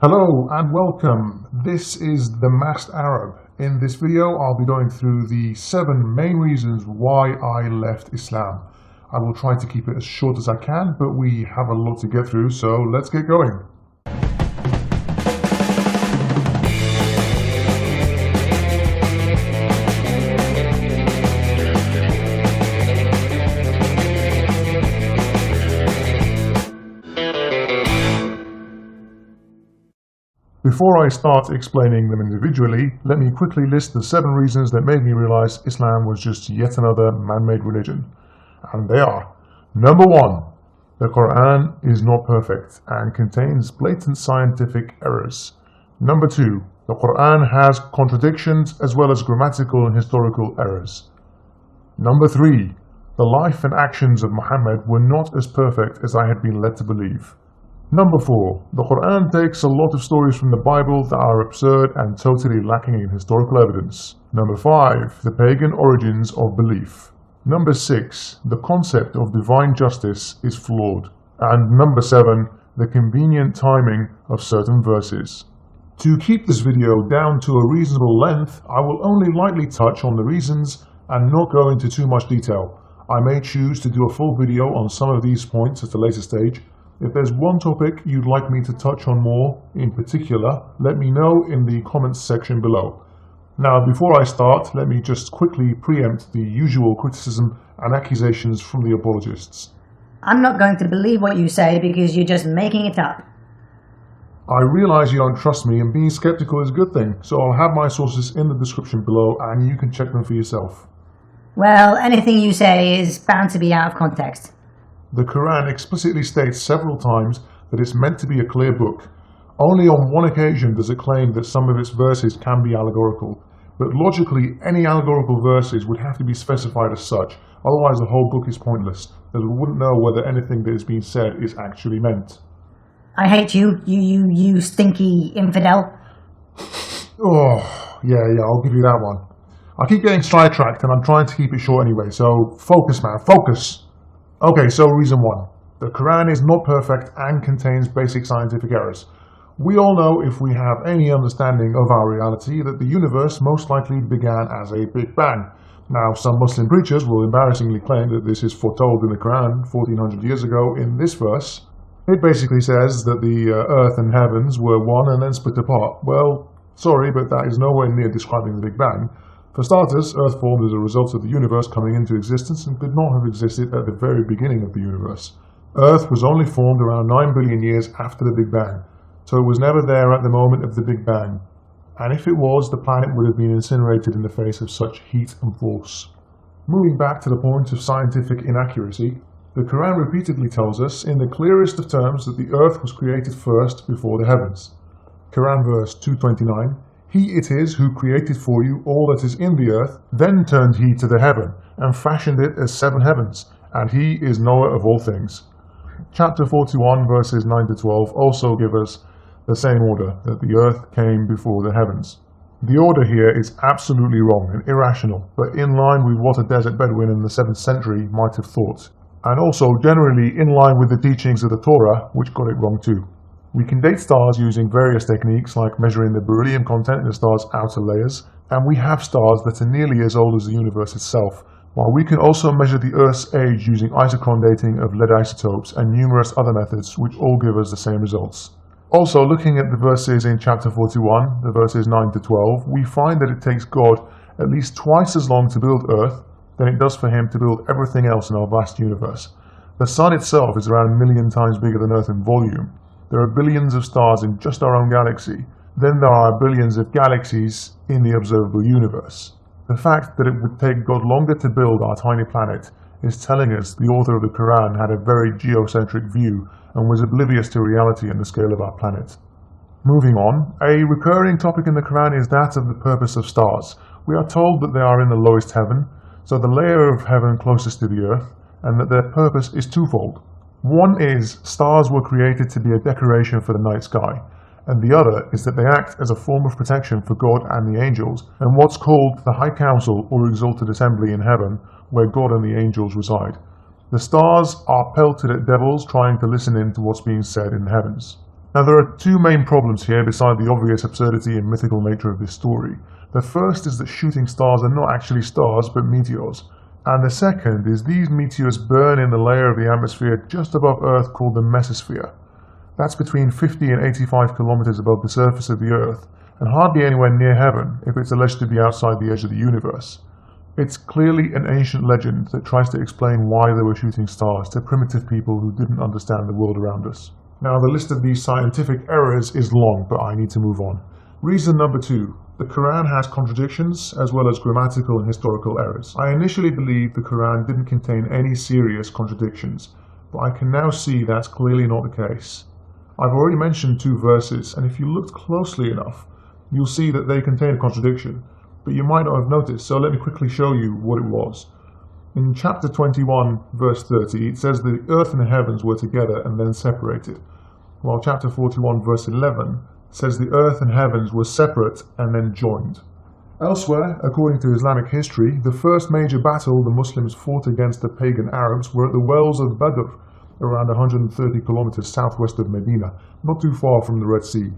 Hello and welcome. This is The Masked Arab. In this video, I'll be going through the 7 main reasons why I left Islam. I will try to keep it as short as I can, but we have a lot to get through, so let's get going. Before I start explaining them individually, let me quickly list the 7 reasons that made me realize Islam was just yet another man-made religion. And they are: Number 1, the Quran is not perfect and contains blatant scientific errors. Number 2, the Quran has contradictions as well as grammatical and historical errors. Number 3, the life and actions of Mohammed were not as perfect as I had been led to believe. Number 4, the Quran takes a lot of stories from the Bible that are absurd and totally lacking in historical evidence. Number 5, the pagan origins of belief. Number 6, the concept of divine justice is flawed. And number 7, the convenient timing of certain verses. To keep this video down to a reasonable length, I will only lightly touch on the reasons and not go into too much detail. I may choose to do a full video on some of these points at a later stage. If there's one topic you'd like me to touch on more in particular, let me know in the comments section below. Now, before I start, let me just quickly preempt the usual criticism and accusations from the apologists. I'm not going to believe what you say because you're just making it up. I realize you don't trust me, and being skeptical is a good thing, so I'll have my sources in the description below and you can check them for yourself. Well, anything you say is bound to be out of context. The Quran explicitly states several times that it's meant to be a clear book. Only on one occasion does it claim that some of its verses can be allegorical, but logically any allegorical verses would have to be specified as such, otherwise the whole book is pointless, as we wouldn't know whether anything that is being said is actually meant. I hate you, you stinky infidel. Oh, yeah, I'll give you that one. I keep getting sidetracked and I'm trying to keep it short anyway, so focus, man, focus! Okay, so reason 1. The Quran is not perfect and contains basic scientific errors. We all know, if we have any understanding of our reality, that the universe most likely began as a Big Bang. Now, some Muslim preachers will embarrassingly claim that this is foretold in the Quran 1400 years ago in this verse. It basically says that the earth and heavens were one and then split apart. Well, sorry, but that is nowhere near describing the Big Bang. For starters, Earth formed as a result of the universe coming into existence and could not have existed at the very beginning of the universe. Earth was only formed around 9 billion years after the Big Bang, so it was never there at the moment of the Big Bang. And if it was, the planet would have been incinerated in the face of such heat and force. Moving back to the point of scientific inaccuracy, the Quran repeatedly tells us in the clearest of terms that the Earth was created first before the heavens. Quran verse 229, He it is who created for you all that is in the earth, then turned he to the heaven, and fashioned it as 7 heavens, and he is knower of all things. Chapter 41 verses 9 to 12 also give us the same order, that the earth came before the heavens. The order here is absolutely wrong and irrational, but in line with what a desert Bedouin in the 7th century might have thought, and also generally in line with the teachings of the Torah, which got it wrong too. We can date stars using various techniques like measuring the beryllium content in the star's outer layers, and we have stars that are nearly as old as the universe itself, while we can also measure the Earth's age using isochron dating of lead isotopes and numerous other methods which all give us the same results. Also, looking at the verses in chapter 41, the verses 9 to 12, we find that it takes God at least twice as long to build Earth than it does for him to build everything else in our vast universe. The Sun itself is around 1 million times bigger than Earth in volume. There are billions of stars in just our own galaxy. Then there are billions of galaxies in the observable universe. The fact that it would take God longer to build our tiny planet is telling us the author of the Quran had a very geocentric view and was oblivious to reality and the scale of our planet. Moving on, a recurring topic in the Quran is that of the purpose of stars. We are told that they are in the lowest heaven, so the layer of heaven closest to the earth, and that their purpose is twofold. One is stars were created to be a decoration for the night sky, and the other is that they act as a form of protection for God and the angels, and what's called the High Council or exalted assembly in heaven, where God and the angels reside. The stars are pelted at devils trying to listen in to what's being said in the heavens. Now there are two main problems here beside the obvious absurdity and mythical nature of this story. The first is that shooting stars are not actually stars but meteors. And the second is these meteors burn in the layer of the atmosphere just above Earth called the mesosphere. That's between 50 and 85 kilometers above the surface of the Earth, and hardly anywhere near heaven if it's alleged to be outside the edge of the universe. It's clearly an ancient legend that tries to explain why they were shooting stars to primitive people who didn't understand the world around us. Now the list of these scientific errors is long, but I need to move on. Reason number 2. The Quran has contradictions as well as grammatical and historical errors. I initially believed the Quran didn't contain any serious contradictions, but I can now see that's clearly not the case. I've already mentioned 2 verses, and if you looked closely enough, you'll see that they contain a contradiction, but you might not have noticed, so let me quickly show you what it was. In chapter 21, verse 30, it says the earth and the heavens were together and then separated, while chapter 41, verse 11, says the earth and heavens were separate and then joined. Elsewhere, according to Islamic history, the first major battle the Muslims fought against the pagan Arabs were at the wells of Badr, around 130 kilometers southwest of Medina, not too far from the Red Sea.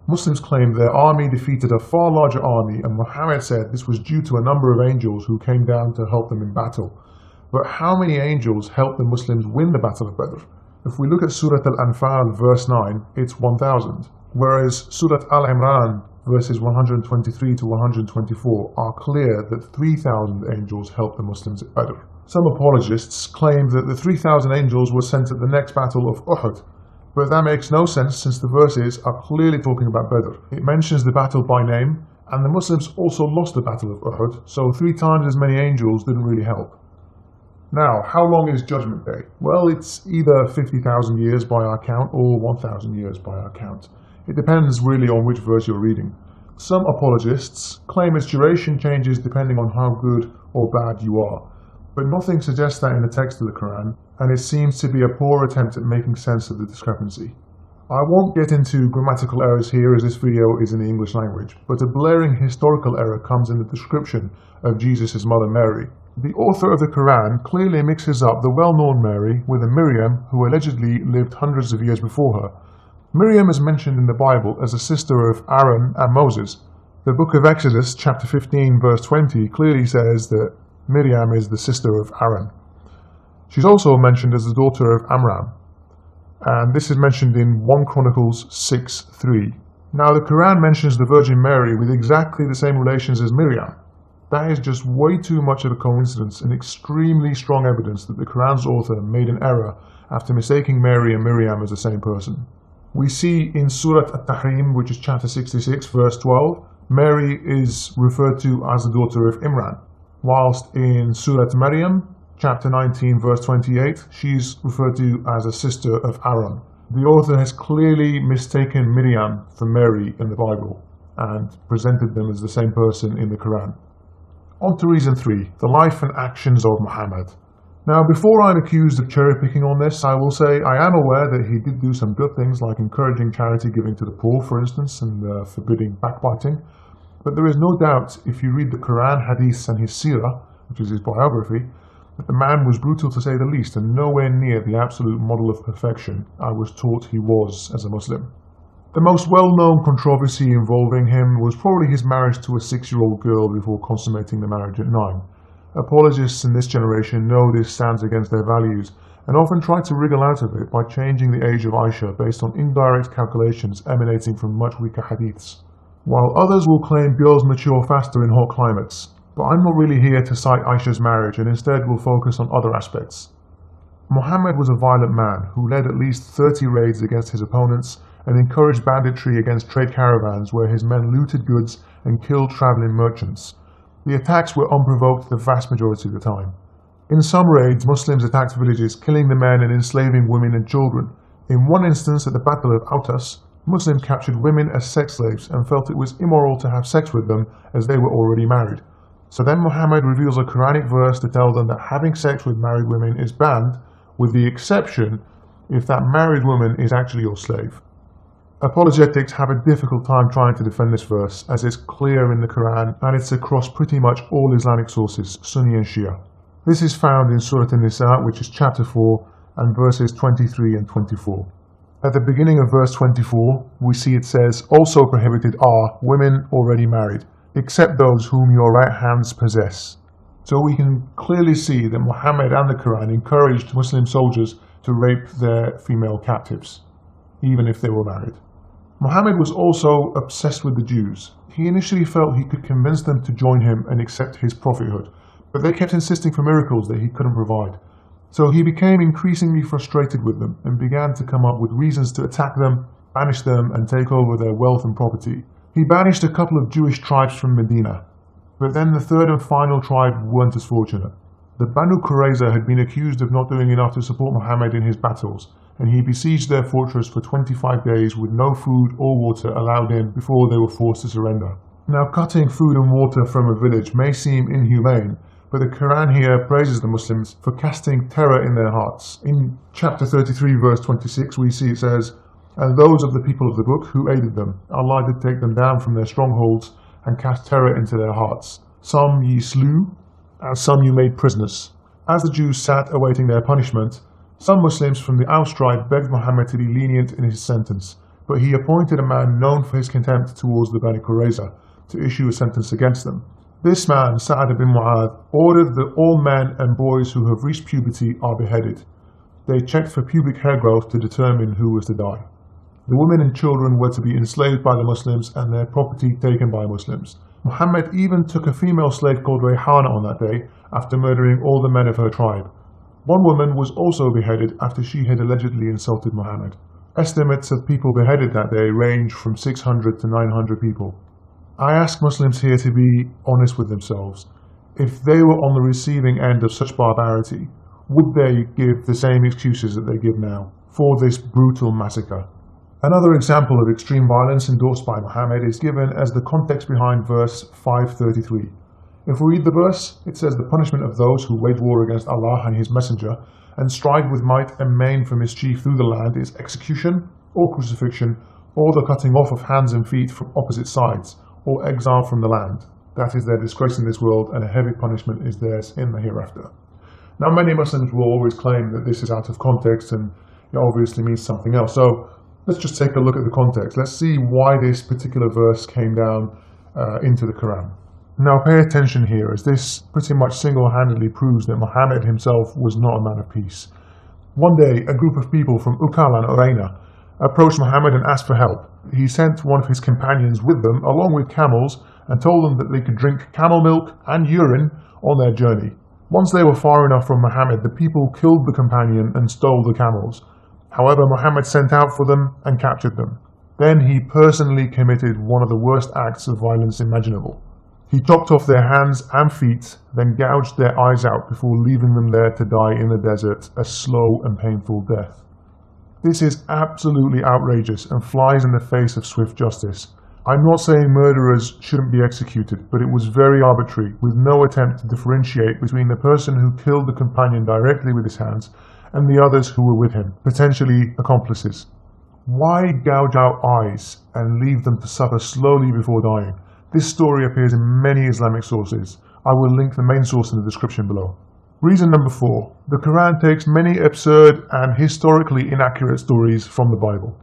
Muslims claimed their army defeated a far larger army, and Mohamed said this was due to a number of angels who came down to help them in battle. But how many angels helped the Muslims win the Battle of Badr? If we look at Surah Al-Anfal verse 9, it's 1,000. Whereas Surah Al-Imran verses 123 to 124 are clear that 3,000 angels helped the Muslims at Badr. Some apologists claim that the 3,000 angels were sent at the next battle of Uhud, but that makes no sense since the verses are clearly talking about Badr. It mentions the battle by name, and the Muslims also lost the Battle of Uhud, so 3 times as many angels didn't really help. Now, how long is Judgment Day? Well, it's either 50,000 years by our count or 1,000 years by our count. It depends really on which verse you're reading. Some apologists claim its duration changes depending on how good or bad you are, but nothing suggests that in the text of the Quran, and it seems to be a poor attempt at making sense of the discrepancy. I won't get into grammatical errors here as this video is in the English language, but a blaring historical error comes in the description of Jesus' mother Mary. The author of the Quran clearly mixes up the well-known Mary with a Miriam who allegedly lived hundreds of years before her. Miriam is mentioned in the Bible as a sister of Aaron and Moses. The book of Exodus, chapter 15, verse 20, clearly says that Miriam is the sister of Aaron. She's also mentioned as the daughter of Amram, and this is mentioned in 1 Chronicles 6:3. Now the Quran mentions the Virgin Mary with exactly the same relations as Miriam. That is just way too much of a coincidence and extremely strong evidence that the Quran's author made an error after mistaking Mary and Miriam as the same person. We see in Surah At-Tahrim, which is chapter 66, verse 12, Mary is referred to as the daughter of Imran, whilst in Surah Maryam, chapter 19, verse 28, she's referred to as a sister of Aaron. The author has clearly mistaken Miriam for Mary in the Bible and presented them as the same person in the Quran. On to reason 3, the life and actions of Mohammed. Now, before I'm accused of cherry-picking on this, I will say I am aware that he did do some good things like encouraging charity giving to the poor, for instance, and forbidding backbiting. But there is no doubt, if you read the Quran, Hadiths, and his Seerah, which is his biography, that the man was brutal to say the least and nowhere near the absolute model of perfection I was taught he was as a Muslim. The most well-known controversy involving him was probably his marriage to a 6-year-old girl before consummating the marriage at 9. Apologists in this generation know this stands against their values and often try to wriggle out of it by changing the age of Aisha based on indirect calculations emanating from much weaker hadiths, while others will claim girls mature faster in hot climates. But I'm not really here to cite Aisha's marriage and instead will focus on other aspects. Muhammad was a violent man who led at least 30 raids against his opponents and encouraged banditry against trade caravans where his men looted goods and killed traveling merchants. The attacks were unprovoked the vast majority of the time. In some raids, Muslims attacked villages, killing the men and enslaving women and children. In one instance at the Battle of Autas, Muslims captured women as sex slaves and felt it was immoral to have sex with them as they were already married. So then Muhammad reveals a Quranic verse to tell them that having sex with married women is banned, with the exception if that married woman is actually your slave. Apologetics have a difficult time trying to defend this verse, as it's clear in the Quran and it's across pretty much all Islamic sources, Sunni and Shia. This is found in Surah An-Nisa, which is chapter 4, and verses 23 and 24. At the beginning of verse 24, we see it says, "Also prohibited are women already married, except those whom your right hands possess." So we can clearly see that Muhammad and the Quran encouraged Muslim soldiers to rape their female captives, even if they were married. Muhammad was also obsessed with the Jews. He initially felt he could convince them to join him and accept his prophethood, but they kept insisting for miracles that he couldn't provide. So he became increasingly frustrated with them and began to come up with reasons to attack them, banish them, and take over their wealth and property. He banished a couple of Jewish tribes from Medina, but then the third and final tribe weren't as fortunate. The Banu Qurayza had been accused of not doing enough to support Muhammad in his battles, and he besieged their fortress for 25 days with no food or water allowed in before they were forced to surrender. Now, cutting food and water from a village may seem inhumane, but the Quran here praises the Muslims for casting terror in their hearts. In chapter 33, verse 26, we see it says, "And those of the people of the book who aided them, Allah did take them down from their strongholds and cast terror into their hearts. Some ye slew, and some you made prisoners." As the Jews sat awaiting their punishment, some Muslims from the Aus tribe begged Muhammad to be lenient in his sentence, but he appointed a man known for his contempt towards the Banu Qurayza to issue a sentence against them. This man, Sa'ad bin Mu'adh, ordered that all men and boys who have reached puberty are beheaded. They checked for pubic hair growth to determine who was to die. The women and children were to be enslaved by the Muslims and their property taken by Muslims. Muhammad even took a female slave called Rayhana on that day after murdering all the men of her tribe. One woman was also beheaded after she had allegedly insulted Muhammad. Estimates of people beheaded that day range from 600 to 900 people. I ask Muslims here to be honest with themselves. If they were on the receiving end of such barbarity, would they give the same excuses that they give now for this brutal massacre? Another example of extreme violence endorsed by Muhammad is given as the context behind verse 533. If we read the verse, it says, "The punishment of those who wage war against Allah and His Messenger and strive with might and main for mischief through the land is execution or crucifixion or the cutting off of hands and feet from opposite sides or exile from the land. That is their disgrace in this world and a heavy punishment is theirs in the hereafter." Now, many Muslims will always claim that this is out of context and it obviously means something else. So let's just take a look at the context. Let's see why this particular verse came down into the Quran. Now pay attention here, as this pretty much single-handedly proves that Muhammad himself was not a man of peace. One day, a group of people from Ukal and Urayna approached Muhammad and asked for help. He sent one of his companions with them, along with camels, and told them that they could drink camel milk and urine on their journey. Once they were far enough from Muhammad, the people killed the companion and stole the camels. However, Muhammad sent out for them and captured them. Then he personally committed one of the worst acts of violence imaginable. He chopped off their hands and feet, then gouged their eyes out before leaving them there to die in the desert a slow and painful death. This is absolutely outrageous and flies in the face of swift justice. I'm not saying murderers shouldn't be executed, but it was very arbitrary, with no attempt to differentiate between the person who killed the companion directly with his hands and the others who were with him, potentially accomplices. Why gouge out eyes and leave them to suffer slowly before dying? This story appears in many Islamic sources. I will link the main source in the description below. Reason number 4. The Quran takes many absurd and historically inaccurate stories from the Bible.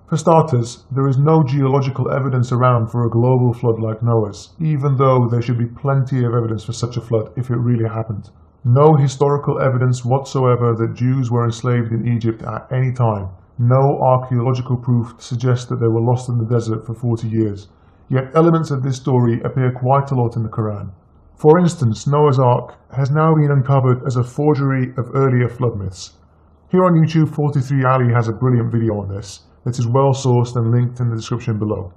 For starters, there is no geological evidence around for a global flood like Noah's, even though there should be plenty of evidence for such a flood if it really happened. No historical evidence whatsoever that Jews were enslaved in Egypt at any time. No archaeological proof to suggest that they were lost in the desert for 40 years. Yet elements of this story appear quite a lot in the Quran. For instance, Noah's Ark has now been uncovered as a forgery of earlier flood myths. Here on YouTube, 43 Ali has a brilliant video on this that is well sourced and linked in the description below.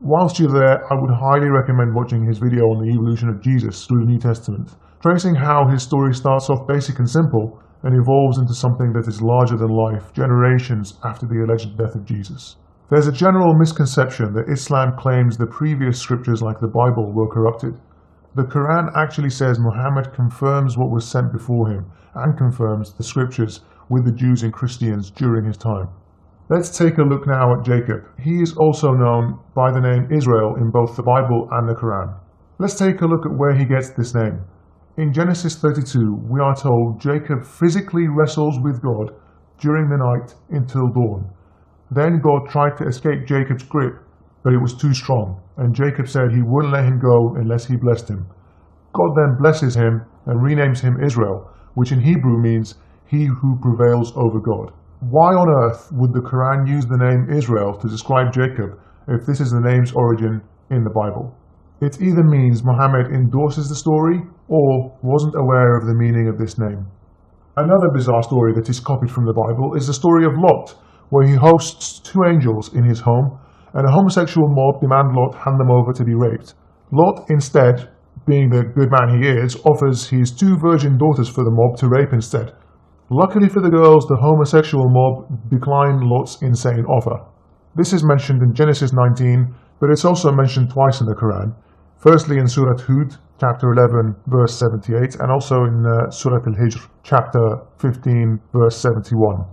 Whilst you're there, I would highly recommend watching his video on the evolution of Jesus through the New Testament, tracing how his story starts off basic and simple and evolves into something that is larger than life generations after the alleged death of Jesus. There's a general misconception that Islam claims the previous scriptures like the Bible were corrupted. The Quran actually says Muhammad confirms what was sent before him and confirms the scriptures with the Jews and Christians during his time. Let's take a look now at Jacob. He is also known by the name Israel in both the Bible and the Quran. Let's take a look at where he gets this name. In Genesis 32, we are told Jacob physically wrestles with God during the night until dawn, Then God tried to escape Jacob's grip, but it was too strong, and Jacob said he wouldn't let him go unless he blessed him. God then blesses him and renames him Israel, which in Hebrew means he who prevails over God. Why on earth would the Quran use the name Israel to describe Jacob if this is the name's origin in the Bible? It either means Mohammed endorses the story or wasn't aware of the meaning of this name. Another bizarre story that is copied from the Bible is the story of Lot, where he hosts two angels in his home, and a homosexual mob demand Lot hand them over to be raped. Lot instead, being the good man he is, offers his two virgin daughters for the mob to rape instead. Luckily for the girls, the homosexual mob declined Lot's insane offer. This is mentioned in Genesis 19, but it's also mentioned twice in the Quran. Firstly in Surah Hud, chapter 11, verse 78, and also in Surah Al-Hijr, chapter 15, verse 71.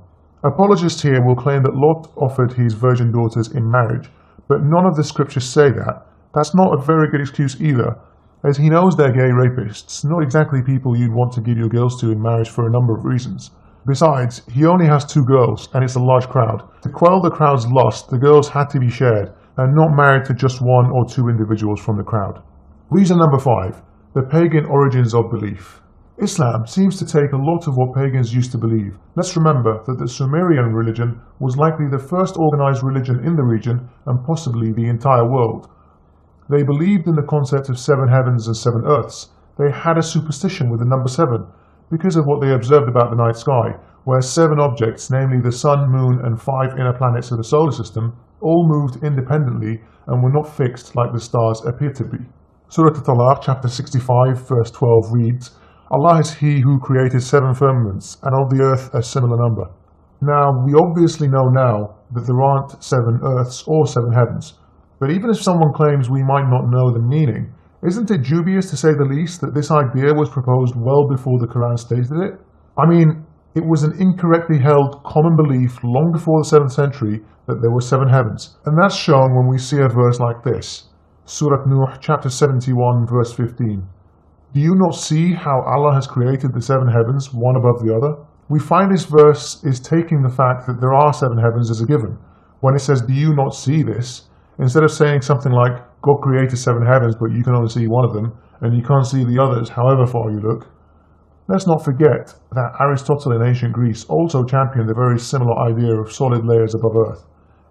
Apologists here will claim that Lot offered his virgin daughters in marriage, but none of the scriptures say that. That's not a very good excuse either, as he knows they're gay rapists, not exactly people you'd want to give your girls to in marriage for a number of reasons. Besides, he only has two girls, and it's a large crowd. To quell the crowd's lust, the girls had to be shared, and not married to just one or two individuals from the crowd. Reason number 5. The pagan origins of belief. Islam seems to take a lot of what pagans used to believe. Let's remember that the Sumerian religion was likely the first organized religion in the region and possibly the entire world. They believed in the concept of 7 heavens and 7 earths. They had a superstition with the number 7 because of what they observed about the night sky, where 7 objects, namely the sun, moon and 5 inner planets of the solar system, all moved independently and were not fixed like the stars appear to be. Surah At-Talaq, chapter 65, verse 12 reads, Allah is He who created 7 firmaments, and of the earth a similar number. Now, we obviously know now that there aren't 7 earths or 7 heavens, but even if someone claims we might not know the meaning, isn't it dubious to say the least that this idea was proposed well before the Quran stated it? I mean, it was an incorrectly held common belief long before the 7th century that there were 7 heavens, and that's shown when we see a verse like this. Surah Nuh, chapter 71, verse 15. Do you not see how Allah has created the 7 heavens, one above the other? We find this verse is taking the fact that there are 7 heavens as a given. When it says, do you not see this? Instead of saying something like, God created 7 heavens, but you can only see one of them, and you can't see the others however far you look. Let's not forget that Aristotle in ancient Greece also championed a very similar idea of solid layers above earth.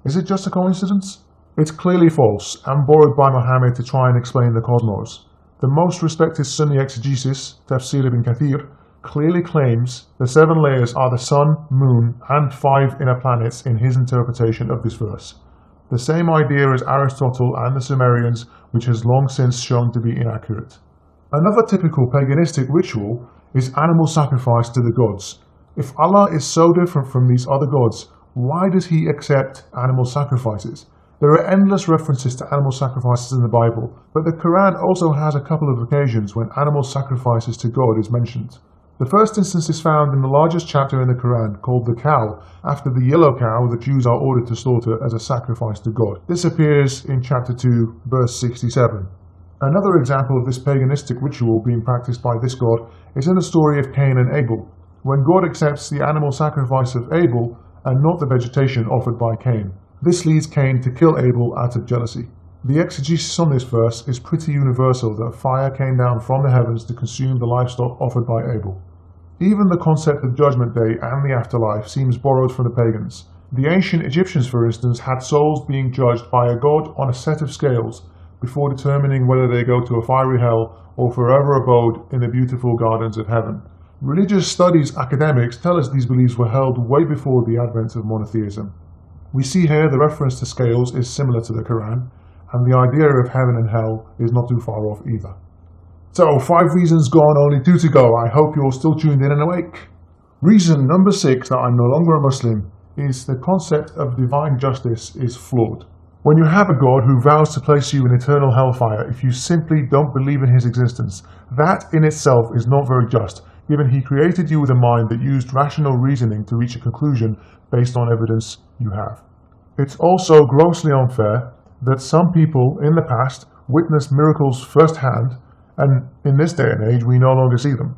Is it just a coincidence? It's clearly false, and borrowed by Mohamed to try and explain the cosmos. The most respected Sunni exegesis, Tafsir ibn Kathir, clearly claims the 7 layers are the sun, moon, and 5 inner planets in his interpretation of this verse. The same idea as Aristotle and the Sumerians, which has long since shown to be inaccurate. Another typical paganistic ritual is animal sacrifice to the gods. If Allah is so different from these other gods, why does He accept animal sacrifices? There are endless references to animal sacrifices in the Bible, but the Quran also has a couple of occasions when animal sacrifices to God is mentioned. The first instance is found in the largest chapter in the Quran, called the cow, after the yellow cow the Jews are ordered to slaughter as a sacrifice to God. This appears in chapter 2, verse 67. Another example of this paganistic ritual being practiced by this god is in the story of Cain and Abel, when God accepts the animal sacrifice of Abel and not the vegetation offered by Cain. This leads Cain to kill Abel out of jealousy. The exegesis on this verse is pretty universal that fire came down from the heavens to consume the livestock offered by Abel. Even the concept of Judgment Day and the afterlife seems borrowed from the pagans. The ancient Egyptians, for instance, had souls being judged by a god on a set of scales before determining whether they go to a fiery hell or forever abode in the beautiful gardens of heaven. Religious studies academics tell us these beliefs were held way before the advent of monotheism. We see here the reference to scales is similar to the Quran, and the idea of heaven and hell is not too far off either. So, 5 reasons gone, only 2 to go. I hope you're still tuned in and awake. Reason number 6 that I'm no longer a Muslim is the concept of divine justice is flawed. When you have a God who vows to place you in eternal hellfire if you simply don't believe in His existence, that in itself is not very just, given He created you with a mind that used rational reasoning to reach a conclusion based on evidence you have. It's also grossly unfair that some people in the past witnessed miracles firsthand, and in this day and age we no longer see them.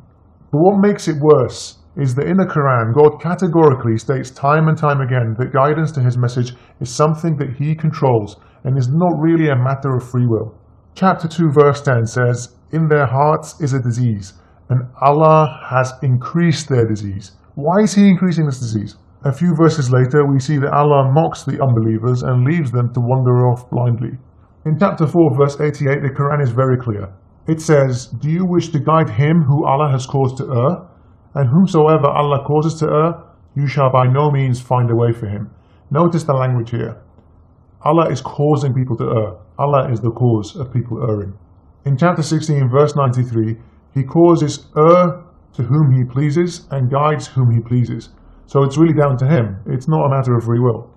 But what makes it worse is that in the Quran, God categorically states time and time again that guidance to his message is something that he controls and is not really a matter of free will. Chapter 2 verse 10 says, "In their hearts is a disease, and Allah has increased their disease." Why is he increasing this disease? A few verses later, we see that Allah mocks the unbelievers and leaves them to wander off blindly. In chapter 4 verse 88, the Quran is very clear. It says, "Do you wish to guide him who Allah has caused to err? And whomsoever Allah causes to err, you shall by no means find a way for him." Notice the language here. Allah is causing people to err. Allah is the cause of people erring. In chapter 16 verse 93, he causes err to whom he pleases and guides whom he pleases. So it's really down to him. It's not a matter of free will.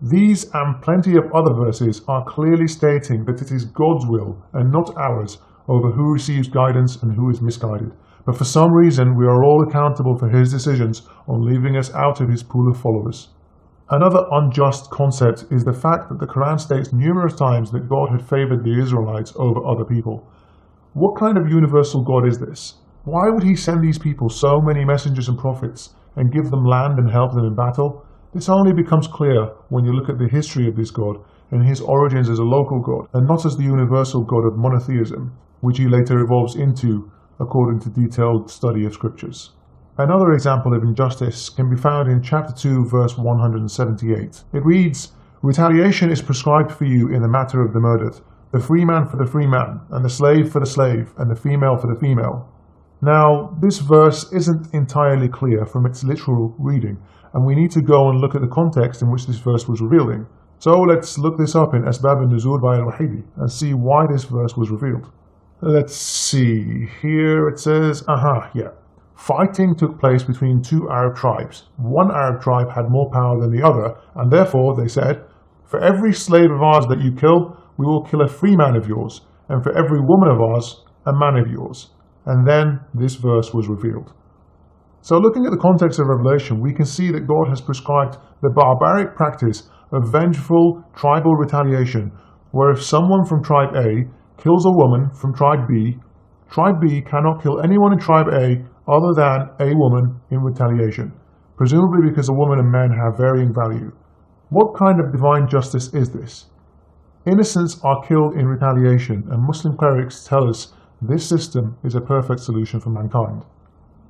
These and plenty of other verses are clearly stating that it is God's will and not ours over who receives guidance and who is misguided. But for some reason, we are all accountable for his decisions on leaving us out of his pool of followers. Another unjust concept is the fact that the Quran states numerous times that God had favored the Israelites over other people. What kind of universal God is this? Why would he send these people so many messengers and prophets and give them land and help them in battle? This only becomes clear when you look at the history of this God and his origins as a local God and not as the universal God of monotheism, which he later evolves into according to detailed study of scriptures. Another example of injustice can be found in chapter 2 verse 178. It reads, "Retaliation is prescribed for you in the matter of the murdered, the free man for the free man, and the slave for the slave, and the female for the female." Now, this verse isn't entirely clear from its literal reading, and we need to go and look at the context in which this verse was revealing. So let's look this up in Asbab al-Nuzul by al-Wahidi and see why this verse was revealed. Let's see, here it says, fighting took place between two Arab tribes. One Arab tribe had more power than the other, and therefore they said, "For every slave of ours that you kill, we will kill a free man of yours, and for every woman of ours, a man of yours." And then this verse was revealed. So looking at the context of Revelation, we can see that God has prescribed the barbaric practice of vengeful tribal retaliation, where if someone from tribe A kills a woman from tribe B cannot kill anyone in tribe A other than a woman in retaliation, presumably because a woman and men have varying value. What kind of divine justice is this? Innocents are killed in retaliation, and Muslim clerics tell us this system is a perfect solution for mankind.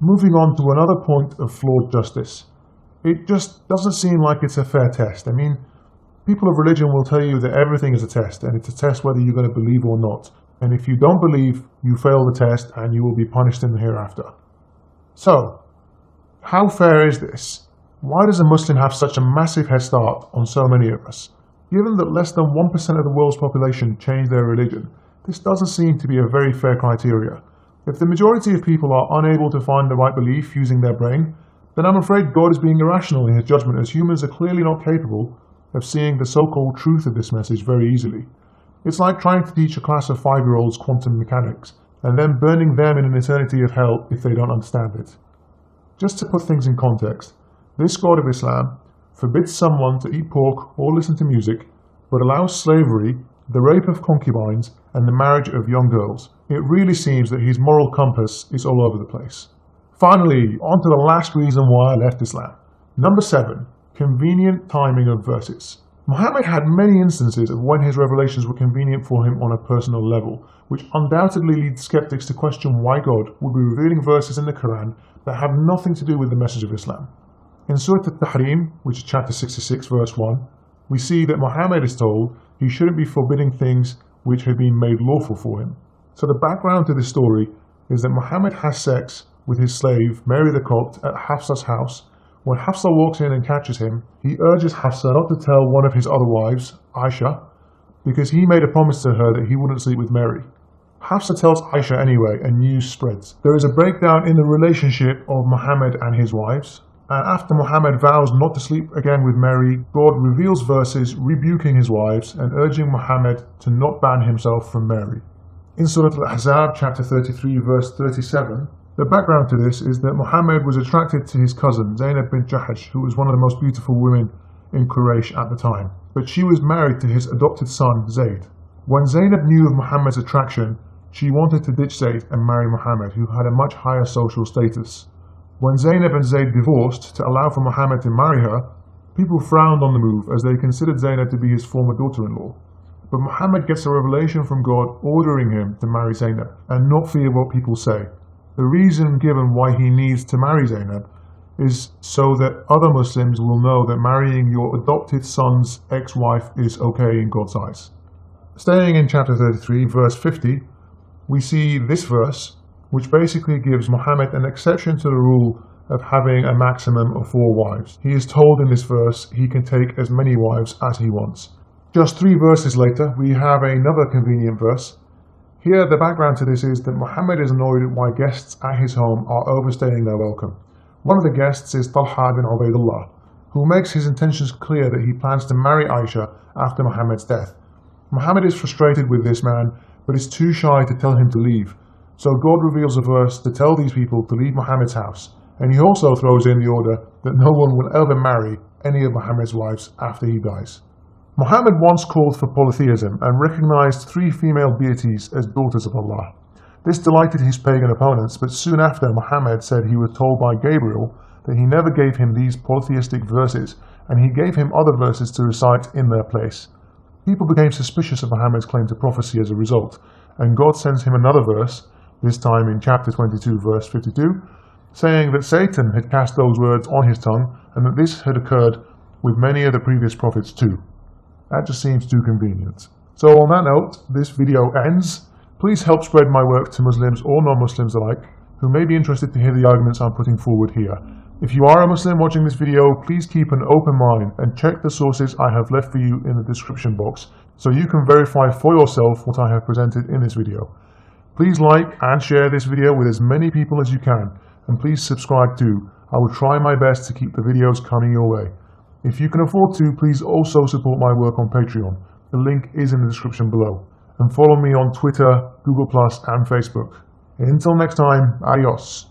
Moving on to another point of flawed justice. It just doesn't seem like it's a fair test. I mean, people of religion will tell you that everything is a test, and it's a test whether you're going to believe or not. And if you don't believe, you fail the test and you will be punished in the hereafter. So, how fair is this? Why does a Muslim have such a massive head start on so many of us? Given that less than 1% of the world's population change their religion, this doesn't seem to be a very fair criteria. If the majority of people are unable to find the right belief using their brain, then I'm afraid God is being irrational in his judgment, as humans are clearly not capable of seeing the so-called truth of this message very easily. It's like trying to teach a class of 5-year-olds quantum mechanics, and then burning them in an eternity of hell if they don't understand it. Just to put things in context, this God of Islam forbids someone to eat pork or listen to music, but allows slavery, the rape of concubines, and the marriage of young girls. It really seems that his moral compass is all over the place. Finally, on to the last reason why I left Islam. Number 7, convenient timing of verses. Mohammed had many instances of when his revelations were convenient for him on a personal level, which undoubtedly leads skeptics to question why God would be revealing verses in the Quran that have nothing to do with the message of Islam. In Surah At-Tahrim, which is chapter 66 verse 1, we see that Mohammed is told he shouldn't be forbidding things which have been made lawful for him. So the background to this story is that Mohammed has sex with his slave Mary the Copt at Hafsa's house. When Hafsa walks in and catches him, he urges Hafsa not to tell one of his other wives, Aisha, because he made a promise to her that he wouldn't sleep with Mary. Hafsa tells Aisha anyway, and news spreads. There is a breakdown in the relationship of Mohammed and his wives, and after Mohammed vows not to sleep again with Mary, God reveals verses rebuking his wives and urging Mohammed to not ban himself from Mary. In Surah Al-Ahzab, chapter 33, verse 37, the background to this is that Mohammed was attracted to his cousin, Zainab bint Jahash, who was one of the most beautiful women in Quraysh at the time. But she was married to his adopted son, Zayd. When Zainab knew of Muhammad's attraction, she wanted to ditch Zayd and marry Mohammed, who had a much higher social status. When Zaynab and Zayd divorced to allow for Mohammed to marry her, people frowned on the move as they considered Zaynab to be his former daughter-in-law. But Mohammed gets a revelation from God ordering him to marry Zaynab and not fear what people say. The reason given why he needs to marry Zaynab is so that other Muslims will know that marrying your adopted son's ex-wife is okay in God's eyes. Staying in chapter 33, verse 50, we see this verse, which basically gives Mohammed an exception to the rule of having a maximum of 4 wives. He is told in this verse he can take as many wives as he wants. Just 3 verses later, we have another convenient verse. Here, the background to this is that Mohammed is annoyed at why guests at his home are overstaying their welcome. One of the guests is Talha bin Ubaydullah, who makes his intentions clear that he plans to marry Aisha after Muhammad's death. Muhammad is frustrated with this man, but is too shy to tell him to leave. So God reveals a verse to tell these people to leave Muhammad's house, and he also throws in the order that no one will ever marry any of Muhammad's wives after he dies. Muhammad once called for polytheism and recognized 3 female deities as daughters of Allah. This delighted his pagan opponents, but soon after Muhammad said he was told by Gabriel that he never gave him these polytheistic verses, and he gave him other verses to recite in their place. People became suspicious of Muhammad's claim to prophecy as a result, and God sends him another verse, this time in chapter 22, verse 52, saying that Satan had cast those words on his tongue, and that this had occurred with many of the previous prophets too. That just seems too convenient. So on that note, this video ends. Please help spread my work to Muslims or non-Muslims alike, who may be interested to hear the arguments I'm putting forward here. If you are a Muslim watching this video, please keep an open mind and check the sources I have left for you in the description box, so you can verify for yourself what I have presented in this video. Please like and share this video with as many people as you can, and please subscribe too. I will try my best to keep the videos coming your way. If you can afford to, please also support my work on Patreon. The link is in the description below. And follow me on Twitter, Google+, and Facebook. Until next time, adios.